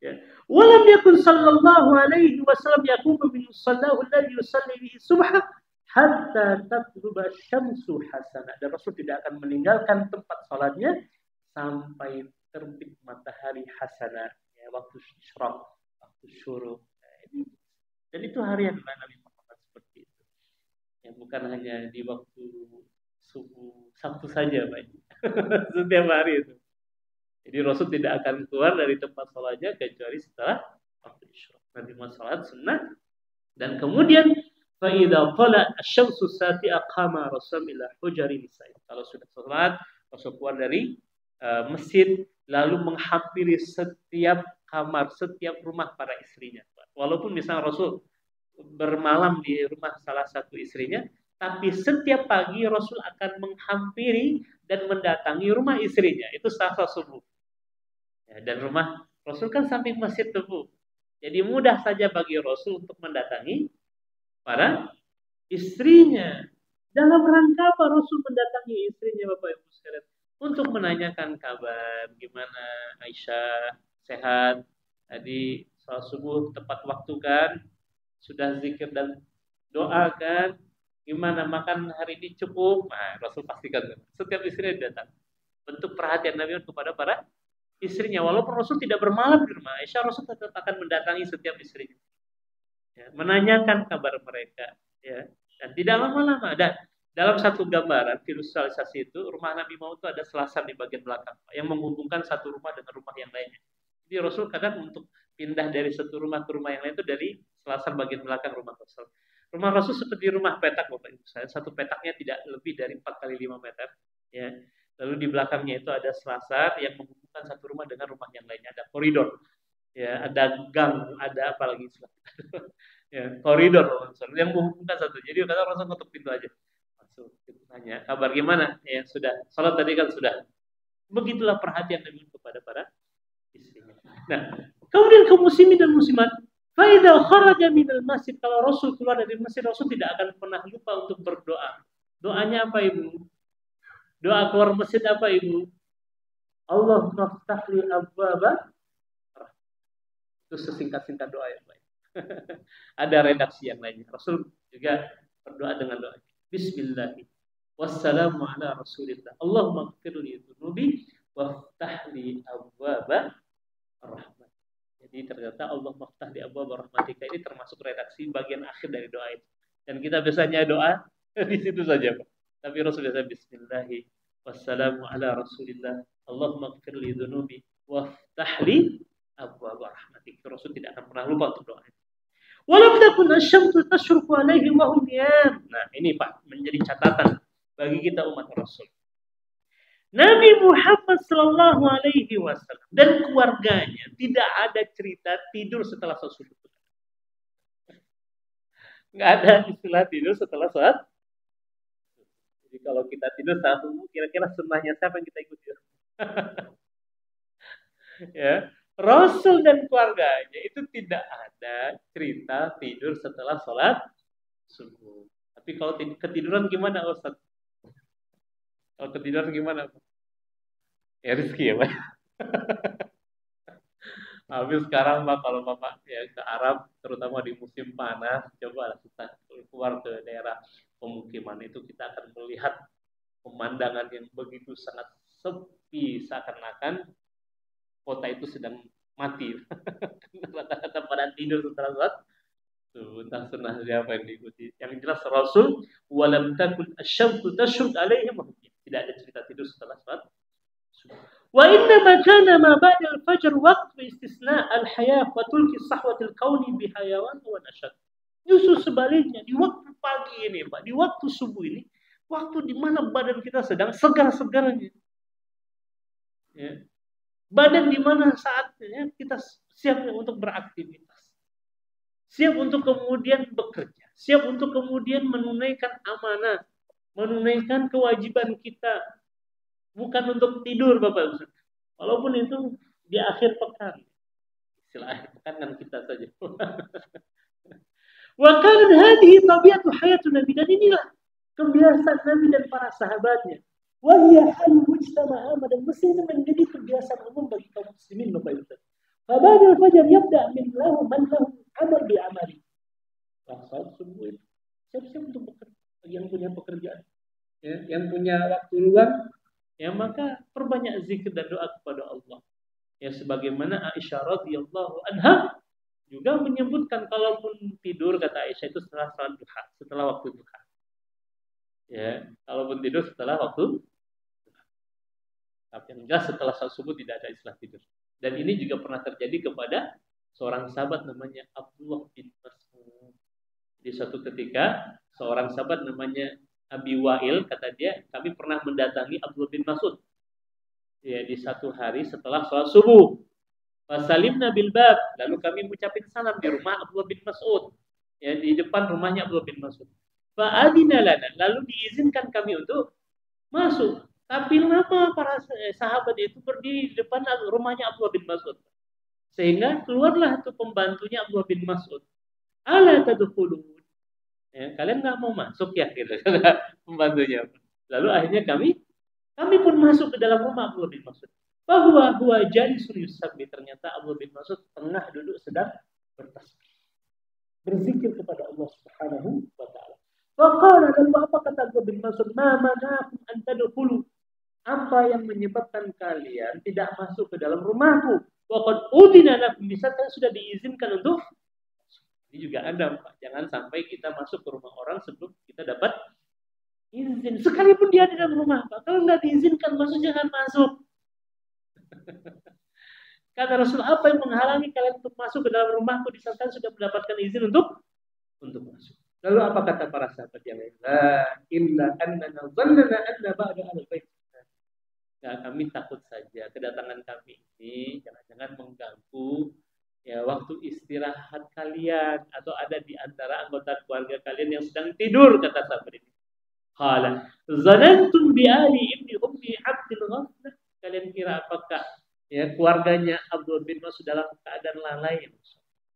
Ya. Walam yakun sallallahu alaihi wasallam yaqumu min sallahu alladhi yusalli bihi subha hatta tatluba syamsu hasana. Dan Rasul tidak akan meninggalkan tempat salatnya sampai terbit matahari hasana, ya, waktu syuruk, waktu syuruk. Dan itu harian Nabi Muhammad seperti itu. Ya, bukan hanya di waktu subuh Sabtu saja, Pak. Setiap hari itu. Jadi Rasul tidak akan keluar dari tempat sholatnya kecuali setelah waktu isyraq. Nabi Muhammad sholat sunnah dan kemudian fa'idha tala asy-syamsu sati'a qama Rasul ila hujari nisa'i. Kalau sudah sholat, Rasul keluar dari masjid lalu menghampiri setiap kamar, setiap rumah para istrinya. Walaupun misalnya Rasul bermalam di rumah salah satu istrinya, tapi setiap pagi Rasul akan menghampiri dan mendatangi rumah istrinya. Itu saat subuh. Ya, dan rumah Rasul kan samping masjid tuh. Jadi mudah saja bagi Rasul untuk mendatangi para istrinya. Dalam rangka apa Rasul mendatangi istrinya, Bapak Ibu sekalian? Untuk menanyakan kabar, gimana Aisyah, sehat. Tadi salat subuh tepat waktu kan? Sudah zikir dan doa kan? Gimana makan hari ini cukup? Nah, Rasul pastikan kan? Setiap istri datang. Bentuk perhatian Nabi kepada para istrinya. Walaupun Rasul tidak bermalam di rumah Aisyah, Rasul tetap akan mendatangi setiap istrinya. Ya, menanyakan kabar mereka. Ya. Dan tidak lama-lama. Dan dalam satu gambaran visualisasi itu, rumah Nabi Muhammad itu ada selasar di bagian belakang yang menghubungkan satu rumah dengan rumah yang lainnya. Jadi Rasul kadang untuk pindah dari satu rumah ke rumah yang lain itu dari selasar bagian belakang rumah Rasul. Rumah Rasul seperti rumah petak, Bapak Ibu saya. Satu petaknya tidak lebih dari 4 kali 5 meter. Ya. Lalu di belakangnya itu ada selasar yang menghubungkan satu rumah dengan rumah yang lainnya. Ada koridor, ya, ada gang, ada apa lagi? Ya, koridor yang menghubungkan satu. Jadi kata Rasul ketuk pintu aja. Masuk, tanya kabar gimana? Ya sudah. Salat tadi kan sudah. Begitulah perhatian Nabi kepada para istrinya. Nah, kemudian kaum muslimin dan muslimat, faida kharaja minal masjid, kalau Rasul keluar dari masjid, Rasul tidak akan pernah lupa untuk berdoa. Doanya apa, Ibu? Doa keluar masjid apa, Ibu? Allah naftahli abwaba. Itu sesingkat-singkat doa yang lain. Ada redaksi yang lainnya. Rasul juga berdoa dengan doa. Bismillahirrahmanirrahim. Wassalamu ala Rasulillah. Allahumma ighfirli dzunubi waftahli abwaba rahmat. Jadi ternyata Allah maftahli abwaba rahmatika ini termasuk redaksi bagian akhir dari doa itu. Dan kita biasanya doa di situ saja, Pak. Tapi Rasul biasa bismillahirrahmanirrahim. Wassalamu ala Rasulillah. Allahumma ighfirli dzunubi waftahli abwaba rahmatika. Rasul tidak akan pernah lupa untuk doa itu. Walam takun asyamsu tasyruqu alaihi wa hum niyam. Nah, ini Pak menjadi catatan bagi kita umat Rasul. Nabi Muhammad Sallallahu Alaihi Wasallam dan keluarganya tidak ada cerita tidur setelah sholat subuh. Nggak ada istilah tidur setelah sholat. Jadi kalau kita tidur saat subuh, kira-kira sunnahnya siapa yang kita ikuti? Ya, Rasul dan keluarganya itu tidak ada cerita tidur setelah sholat subuh. Tapi kalau ketiduran gimana Ustaz? Kalau ketiduran gimana? Ya rezeki ya Pak. Habis sekarang Pak, kalau Bapak ya ke Arab, terutama di musim panas, coba kita keluar ke daerah pemukiman itu, kita akan melihat pemandangan yang begitu sangat sepi, seakan-akan kota itu sedang mati. Rata-rata pada tidur setelah sholat. Tuh, entah sunnah siapa yang diikuti. Yang jelas Rasul, walam takun asyamsu tasyruq alaihim. Tidak ada cerita tidur setelah sholat. Wa inna ma kana ma ba'da al-fajr waqtu istisna' al-hayah wa tulki sahwat al-kauni bi hayawan wa nashad. Justru sebaliknya, di waktu pagi ini Pak, di waktu subuh ini, waktu di mana badan kita sedang segar-segarnya. Ya. Badan di mana saatnya kita siap untuk beraktivitas. Siap untuk kemudian bekerja. Siap untuk kemudian menunaikan amanah. Menunaikan kewajiban kita. Bukan untuk tidur Bapak. Walaupun itu di akhir pekan. Istilah akhir pekan kan kita saja. Wa kanat hadhihi tabiatu hayatun Nabi, dan inilah kebiasaan Nabi dan para sahabatnya. Wa hiya hal mujtama' dan mesti menjadi kebiasaan umum bagi kaum muslimin Bapak Ibu. Fa ba'da al-fajr yabda min lahu man lahu amal bi amali. Saat subuh itu siap-siap untuk bekerja. Yang punya pekerjaan, ya, yang punya waktu luang, ya maka perbanyak zikir dan doa kepada Allah. Ya sebagaimana Aisyah radhiyallahu anha juga menyebutkan kalaupun tidur, kata Aisyah, itu setelah salat duha, setelah waktu duha. Ya, kalaupun tidur setelah waktu duha. Tapi yang jelas setelah salat subuh tidak ada istilah tidur. Dan ini juga pernah terjadi kepada seorang sahabat namanya Abdullah bin Mas'ud. Di suatu ketika seorang sahabat namanya Abi Wa'il, kata dia, kami pernah mendatangi Abdullah bin Mas'ud. Ya, di satu hari setelah sholat subuh. Fasalimna bil bab, lalu kami mengucapkan salam di rumah Abdullah bin Mas'ud. Ya, di depan rumahnya Abdullah bin Mas'ud. Fa'adina lana, lalu diizinkan kami untuk masuk. Tapi lama para sahabat itu berdiri di depan rumahnya Abdullah bin Mas'ud. Sehingga keluarlah itu pembantunya Abdullah bin Mas'ud. Ala tadkhulun. Ya, kalian nggak mau masuk ya, gitu pembantunya. Lalu akhirnya kami pun masuk ke dalam rumah Abdullah bin Mas'ud. Bahwa huwa jalisun yusabbi, ternyata Abdullah bin Mas'ud tengah duduk sedang bertasbih, berzikir kepada Allah Subhanahu wa taala. Faqala, lalu apa kata Abdullah bin Mas'ud? Ma manakum an tadkhulu? Apa yang menyebabkan kalian tidak masuk ke dalam rumahku? Wa qad udina lakum, misalkan sudah diizinkan untuk. Ini juga ada, Pak. Jangan sampai kita masuk ke rumah orang sebelum kita dapat izin. Sekalipun dia di dalam rumah, Pak. Kalau nggak diizinkan masuk, jangan masuk. Kata Rasul, apa yang menghalangi kalian untuk masuk ke dalam rumahku disangka sudah mendapatkan izin untuk masuk? Lalu apa kata para sahabat yang lain? La illa annana dhannana anna ba'da al-bait. Nah, kami takut saja kedatangan kami ini jangan-jangan mengganggu ya waktu istirahat kalian, atau ada di antara anggota keluarga kalian yang sedang tidur, kata sahabat ini. Qala zanantum bi ali ibni ummi abdul ghaflah. Kalian kira apakah ya keluarganya Abdullah bin Mas'ud dalam keadaan lalai?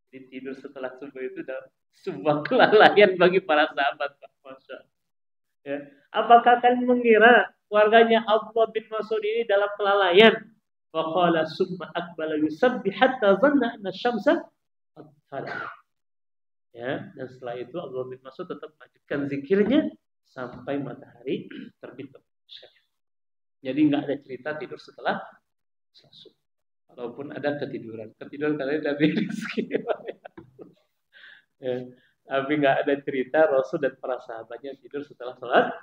Jadi tidur setelah subuh itu adalah sebuah kelalaian bagi para sahabat, Pak. Masya. Ya. Apakah kalian mengira keluarganya Abdullah bin Mas'ud ini dalam kelalaian? Waqala summa akbala yusabbi hatta dhanna anna syamsa qad talat. Ya, dan setelah itu Abdullah bin Mas'ud tetap melanjutkan zikirnya sampai matahari terbit. Jadi nggak ada cerita tidur setelah subuh. Walaupun ada ketiduran kalian dari rezeki. Ya, tapi nggak ada cerita Rasul dan para sahabatnya tidur setelah sholat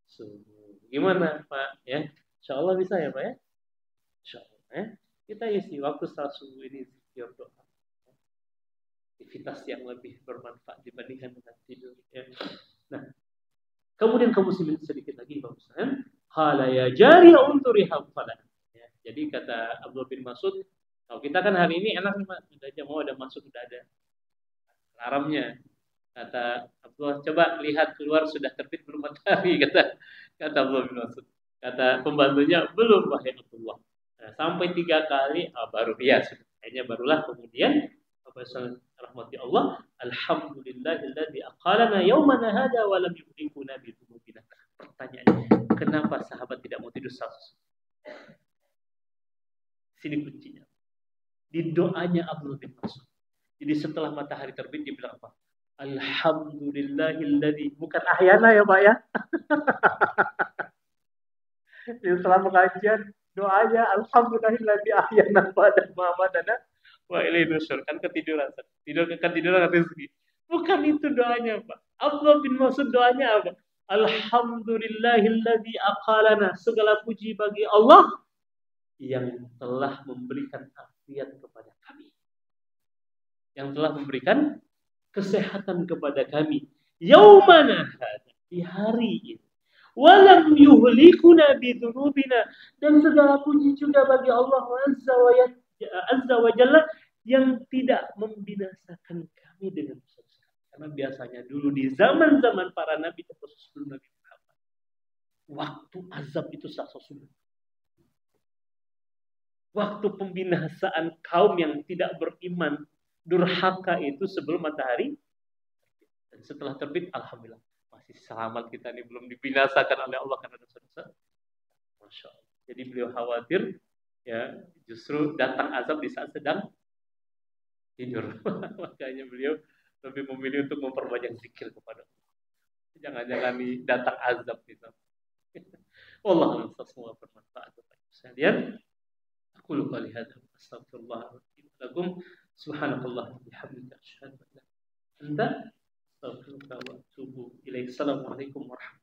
subuh. Gimana Pak? Ya, Insya Allah bisa ya Pak ya. Insya Allah. Kita isi waktu salat subuh ini zikir doa. aktivitas yang lebih bermanfaat dibandingkan dengan tidur. Ya. Nah, kemudian kaum muslimin sedikit lagi Bapak Ustaz. Hala ya jari unturi hafalan. Ya, jadi kata Abdullah bin Mas'ud, kalau kita kan hari ini enak nih Mas, udah aja mau ada masuk udah ada alarmnya. Kata Abdullah, coba lihat keluar sudah terbit belum matahari, kata Abdullah bin Mas'ud. Kata pembantunya, belum wahai Abdullah. Nah, sampai 3 kali, baru ya sudah. Kayaknya barulah kemudian rahmati Allah, alhamdulillahilladzi aqalana yaumana hada wa lam yuhlikuna bi dzunubina. Pertanyaannya, kenapa sahabat tidak mau tidur sahur? Sini kuncinya. Di doanya Abdullah bin Mas'ud. Jadi setelah matahari terbit dia bilang apa? Alhamdulillahilladzi, bukan ahyana ya Pak ya. Setelah pengajian doanya alhamdulillahilladzi ahyana pada mamadana wa ilaihi nusyur. Kan ketiduran. Ketiduran rezeki. Bukan itu doanya Pak. Abdullah bin Mas'ud doanya apa? Alhamdulillahilladzi aqalana. Segala puji bagi Allah yang telah memberikan afiat kepada kami. Yang telah memberikan kesehatan kepada kami. Yaumana hada, di hari ini. Walam yuhlikuna bidunubina, dan segala puji juga bagi Allah Azza wa Jalla yang tidak membinasakan kami dengan dosa. Karena biasanya dulu di zaman-zaman para nabi terkhusus sebelum Nabi Muhammad, waktu azab itu sesungguhnya. Waktu pembinasaan kaum yang tidak beriman, durhaka itu sebelum matahari, dan setelah terbit, alhamdulillah masih selamat kita nih, belum dibinasakan oleh Allah karena dosa-dosa. Masya Allah. Jadi beliau khawatir ya justru datang azab di saat sedang tidur. Makanya beliau lebih memilih untuk memperbanyak zikir kepada Allah. Jangan-jangan datang azab gitu. Allah semua bermanfaat untuk sekalian. Aku lupa lihat. Astagfirullahaladzim. Subhanallah bihamdika asyhadu an la ilaha illa anta astaghfiruka wa atubu ilaik. Assalamualaikum warahmatullahi wabarakatuh.